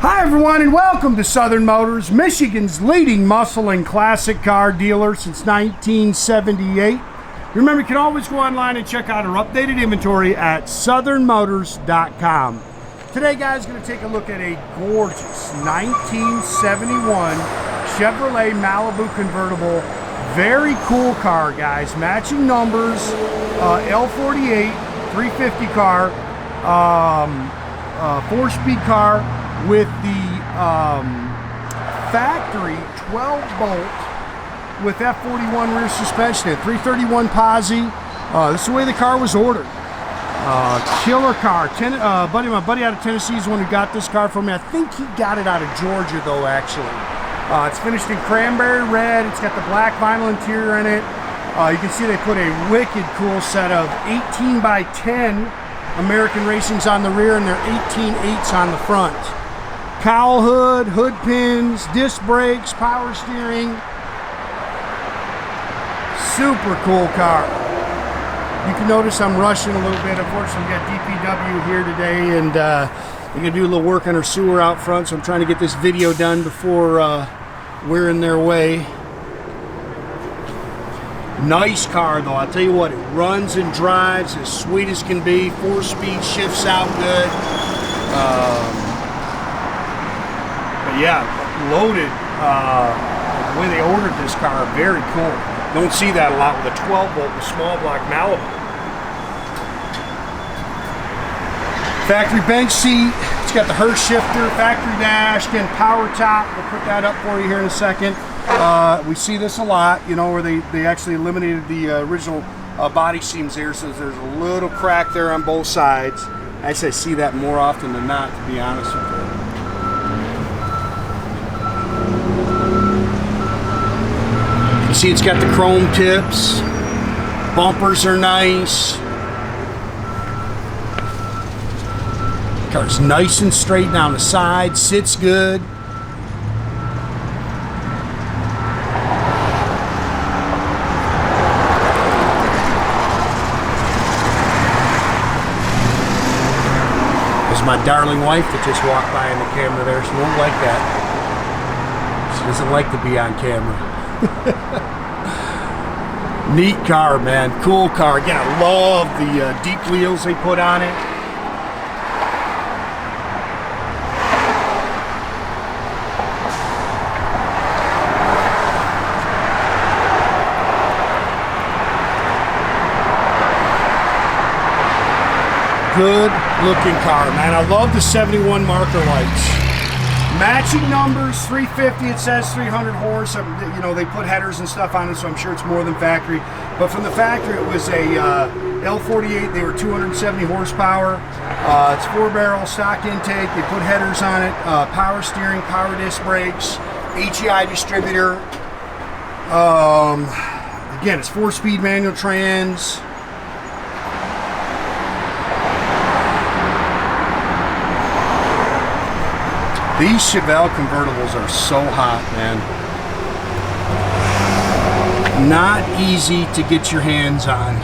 Hi everyone and welcome to Southern Motors, Michigan's leading muscle and classic car dealer since 1978. Remember, you can always go online and check out our updated inventory at southernmotors.com. Today, guys, going to take a look at a gorgeous 1971 Chevrolet Malibu convertible. Very cool car, guys. Matching numbers, L48, 350 car, 4-speed car with the factory 12-bolt with F41 rear suspension at 331 posi. This is the way the car was ordered. Killer car. My buddy out of Tennessee is the one who got this car for me. I think he got it out of Georgia, though, actually. It's finished in cranberry red. It's got the black vinyl interior in it. You can see they put a wicked cool set of 18 by 10 American Racings on the rear, and they're 18/8s on the front. Cowl hood, hood pins, disc brakes, power steering. Super cool car. You can notice I'm rushing a little bit. Unfortunately, we got DPW here today, and we're gonna do a little work on our sewer out front, so I'm trying to get this video done before we're in their way. Nice car, though. I'll tell you what, it runs and drives as sweet as can be. 4-speed, shifts out good. But yeah, loaded. The way they ordered this car, very cool. Don't see that a lot with a 12-bolt with small block Malibu. Factory bench seat. It's got the Hurst shifter, factory dash, again power top. We'll put that up for you here in a second. We see this a lot, you know, where they actually eliminated the original body seams there, so there's a little crack there on both sides. Actually, I see that more often than not, to be honest with you. You see it's got the chrome tips. Bumpers are nice. Car's nice and straight down the side, sits good. There's my darling wife that just walked by in the camera there. She won't like that. She doesn't like to be on camera. Neat car, man. Cool car. Again, I love the deep wheels they put on it. Good looking car, man. I love the 71 marker lights. Matching numbers, 350, it says 300 horse. You know, they put headers and stuff on it, so I'm sure it's more than factory. But from the factory, it was a L48. They were 270 horsepower. It's 4-barrel stock intake. They put headers on it. Power steering, power disc brakes, HEI distributor. Again, it's 4-speed manual trans. These Chevelle convertibles are so hot, man. Not easy to get your hands on.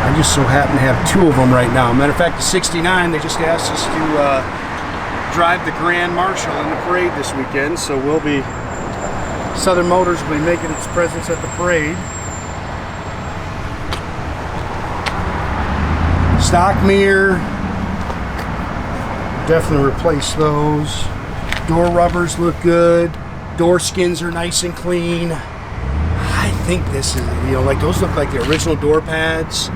I just so happen to have 2 of them right now. Matter of fact, the 69, they just asked us to drive the Grand Marshal in the parade this weekend, so Southern Motors will be making its presence at the parade. Stock mirror, definitely replace those. Door rubbers look good. Door skins are nice and clean. I think this is, you know, like those look like the original door pads.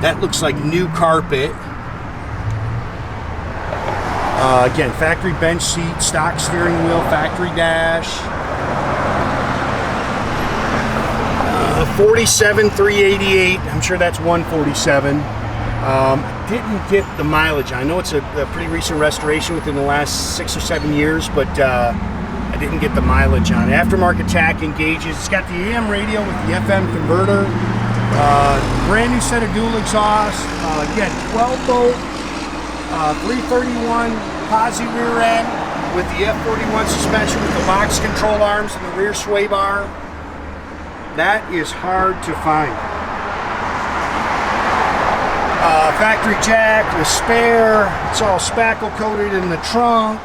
That looks like new carpet. Again, factory bench seat, stock steering wheel, factory dash. 47,388. I'm sure that's 147. Didn't get the mileage. I know it's a pretty recent restoration within the last 6 or 7 years, but I didn't get the mileage on it. Aftermarket tach and gauges. It's got the AM radio with the FM converter. Brand new set of dual exhaust. Again, 12-bolt, 331 posi rear end with the F41 suspension with the box control arms and the rear sway bar. That is hard to find. Factory jack with spare. It's all spackle coated in the trunk.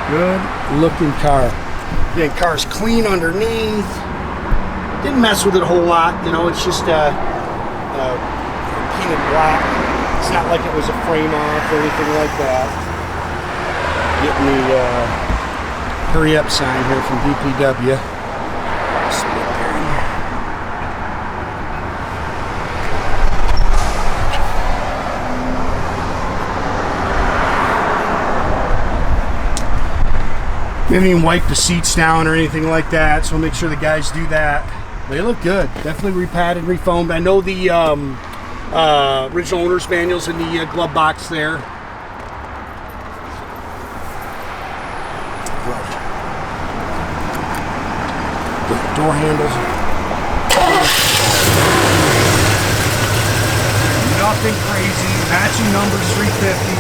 Good looking car. Again, car's clean underneath. Didn't mess with it a whole lot, you know, it's just painted black. It's not like it was a frame off or anything like that. Getting the hurry up sign here from DPW. Split We haven't even wiped the seats down or anything like that, so we'll make sure the guys do that. They look good. Definitely repadded, refoamed. I know the original owner's manual's in the glove box there. The door handles. Nothing crazy. Matching numbers 350.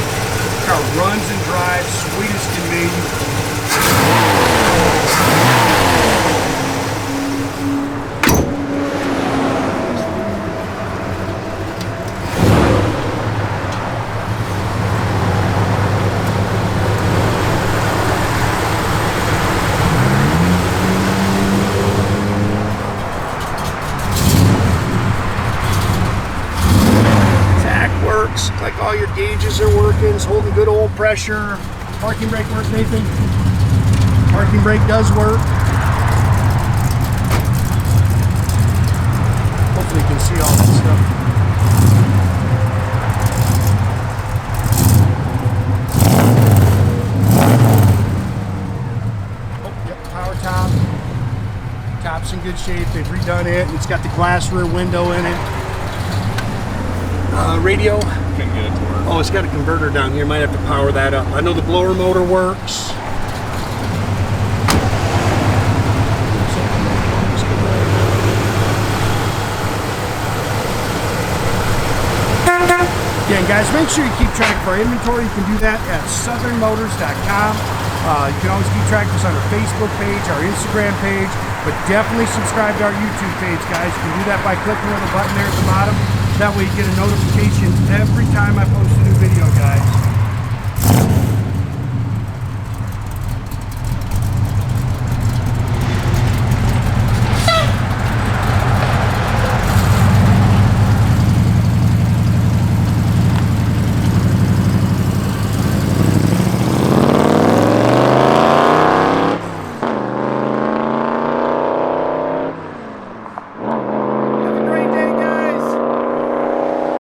Car runs and drives, sweet as can be. Like all your gauges are working, it's holding good old pressure. Parking brake work, Nathan? Parking brake does work. Hopefully you can see all that stuff. Oh, yep, power top. Top's in good shape, they've redone it. It's got the glass rear window in it. Radio. Couldn't get it to work. Oh, it's got a converter down here. Might have to power that up. I know the blower motor works. Again, guys, make sure you keep track of our inventory. You can do that at southernmotors.com. You can always keep track of us on our Facebook page, our Instagram page, but definitely subscribe to our YouTube page, guys. You can do that by clicking on the button there at the bottom. That way you get a notification every time I post a new video, guys.